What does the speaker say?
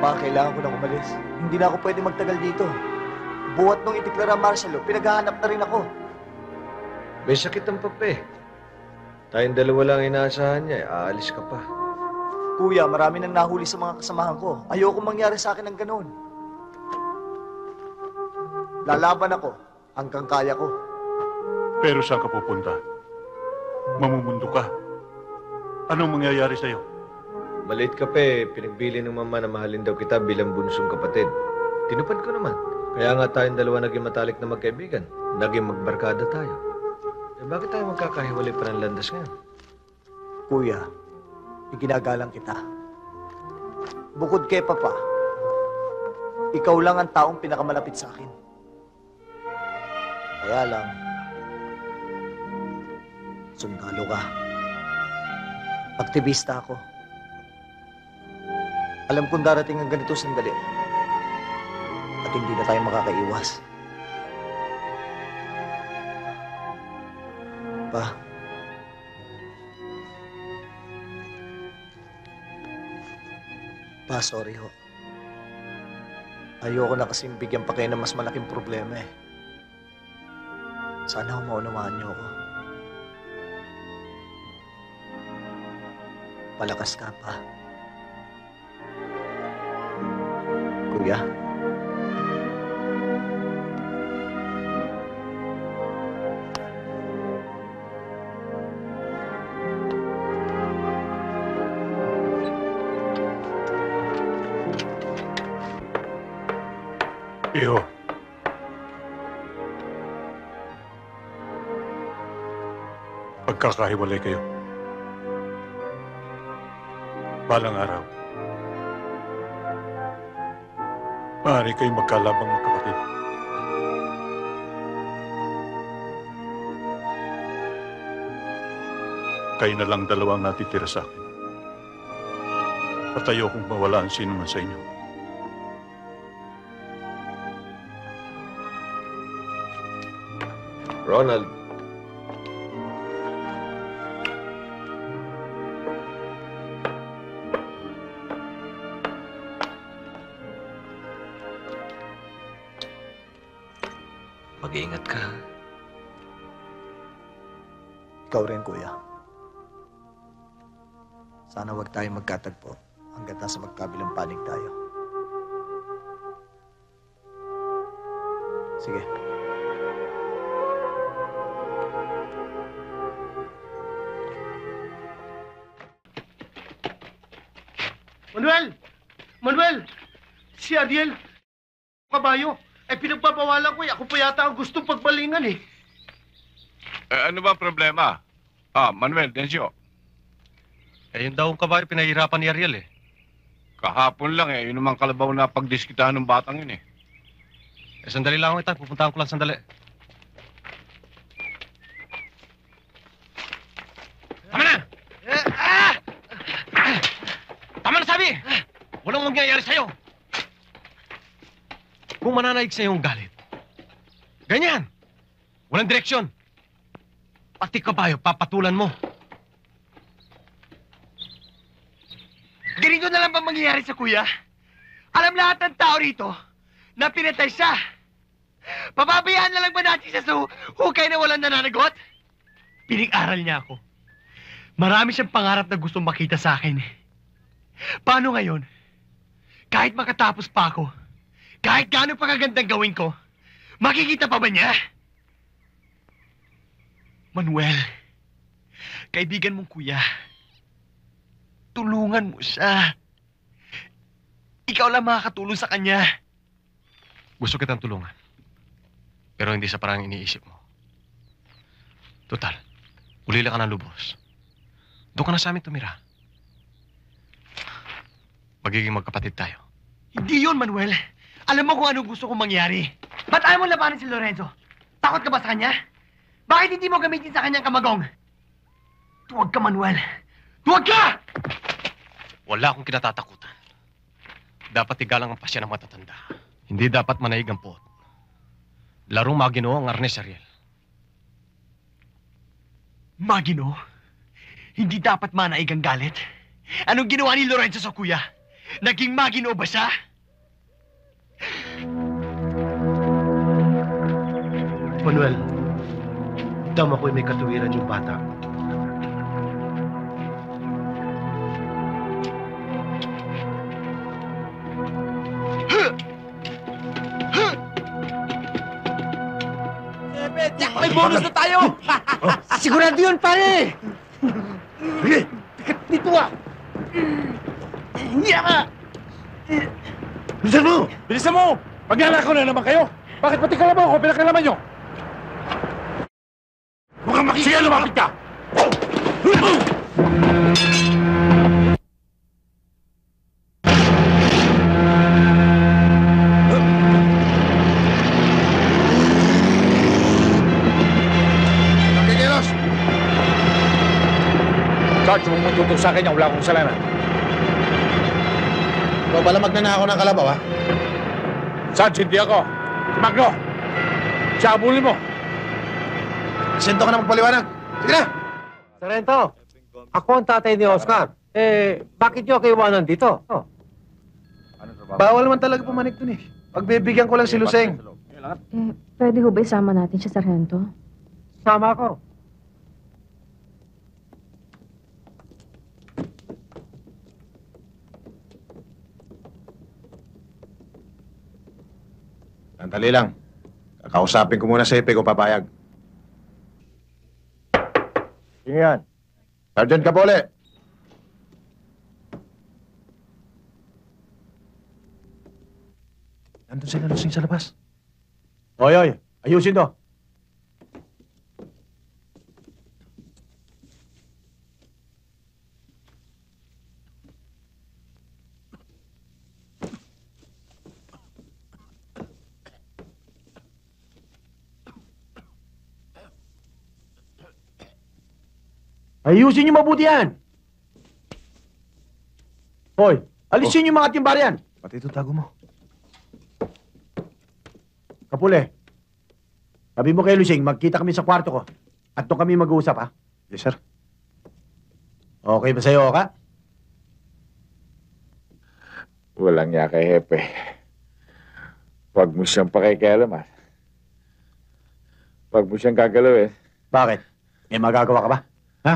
Ma, kailangan ko nang umalis. Hindi na ako pwede magtagal dito. Buhat nung itiklara martial law, pinaghahanap na rin ako. May sakit ang pape. Tayong dalawa lang inaasahan niya, aalis ka pa. Kuya, marami nang nahuli sa mga kasamahan ko. Ayoko mangyari sa akin ng ganoon. Lalaban ako hanggang kaya ko. Pero saan ka pupunta? Mamumundo ka. Anong mangyayari sa'yo? Maliit ka pa eh. Pinagbili ng mama na mahalin daw kita bilang bunsong kapatid. Tinupad ko naman. Kaya nga tayong dalawa naging matalik na magkaibigan. Naging magbarkada tayo. Eh bakit tayo magkakahiwalay pa ng landas ngayon? Kuya, iginagalang kita. Bukod kay Papa, ikaw lang ang taong pinakamalapit sa akin. Kaya lang, sundalo ka. Aktivista ako. Alam kong darating ang ganito sandali. At hindi na tayo makakaiwas. Pa. Pa, sorry ho. Ayoko na kasing bigyan pa kayo ng mas malaking problema eh. Sana ho maunawaan niyo ako. Palakas ka pa. Kuya. Iho. Pagkakahiwalay kayo. Balang araw. Maaari kayong magkalabang magkapatid. Kayo na lang dalawang natitira sa akin. At ayokong mawala ang sino man sa inyo. Ronald. Mag-iingat ka. Ikaw rin, Kuya. Sana huwag tayong magkatagpo hanggat nasa magkabilang panig tayo. Sige. Manuel! Manuel! Si Ariel! Kabayo! Eh, pinagpapawalan ko eh. Ako pa yata ang gustong pagbalingan eh. Ano ba problema? Manuel, Dencio. Yun daw ang kabayo pinahirapan ni Ariel eh. Kahapon lang eh. Yun naman kalabaw na pagdiskitahan ng batang yun eh. Sandali lang ako ito. Pupuntahan ko lang sandali. Tama na! Tama na sabi! Walang mangyayari sa'yo. Kung mananaig sa'yo ang galit. Ganyan. Walang direksyon. Pati kabayo, papatulan mo. Ganito na lang ba mangyayari sa kuya? Alam lahat ng tao rito na pinatay siya. Pababayaan na lang ba natin siya sa hukay na walang nananagot? Pinag-aral niya ako. Marami siyang pangarap na gustong makita sa akin. Paano ngayon? Kahit makatapos pa ako, kahit gaano pa kagandang gawin ko, makikita pa ba niya? Manuel, kaibigan mong kuya, tulungan mo siya. Ikaw lang makakatulong sa kanya. Gusto kitang tulungan. Pero hindi sa parang iniisip mo. Total, ulila ka ng lubos. Doon ka na sa amin tumira. Magiging magkapatid tayo. Hindi yun, Manuel. Alam mo kung anong gusto kong mangyari. Ba't ayaw mo labanan si Lorenzo? Takot ka ba sa kanya? Bakit hindi mo gamitin sa kanyang kamagong? Tuwag ka, Manuel. Tuwag ka! Wala akong kinatatakutan. Dapat igalang ang pasya ng matatanda. Hindi dapat manaig ang puot. Larong Maginoo ang arnes, Ariel. Magino, hindi dapat manaig ang galit. Anong ginawa ni Lorenzo sa kuya? Naging Maginoo ba siya? Manuel, tama ko'y may katuwiran yung bata. May bonus na tayo! Sigurado yun, pare! Sige, tikat dito ah! Hiya ka! Bilisan mo! Bilisan mo! Magnanakaw na naman kayo! Bakit pati kalabaw ko pinakalaman nyo? Mukhang makikita! Sige, lumapit ka! Kakikilos! Sarge, huwag mo tutok sa akin yan. Wala akong kasalanan. Ikaw pala magnanakaw ng kalabaw, ha? Sarge, hindi ako. Si Magno! Siya abulin mo! Sento ka na magpaliwanag. Sige na! Sarento, ako ang tatay ni Oscar. Bakit niyo kayo iwanan dito? Bawal naman talaga pumanik dun eh. Pagbibigyan ko lang si Luseng. Pwede ho ba isama natin siya, Sargento? Sama ako. Sandali lang. Kakausapin ko muna sa Epe kung papayag. Sino yan? Sergeant Capole. Nandun sila Luseng sa labas. Oy, ayusin to. Ayusin niyo mabuti yan. Hoy, alisin niyo mga timbar yan. Pati ito tago mo. Kapule, sabi mo kay Lusing, magkita kami sa kwarto ko. At doon kami mag-uusap, ha? Yes, sir. Okay ba sa'yo, ka? Walang niya kay Hepe. Huwag mo siyang pakikialaman. Huwag mo siyang gagalawin. Bakit? May magagawa ka ba? Ha?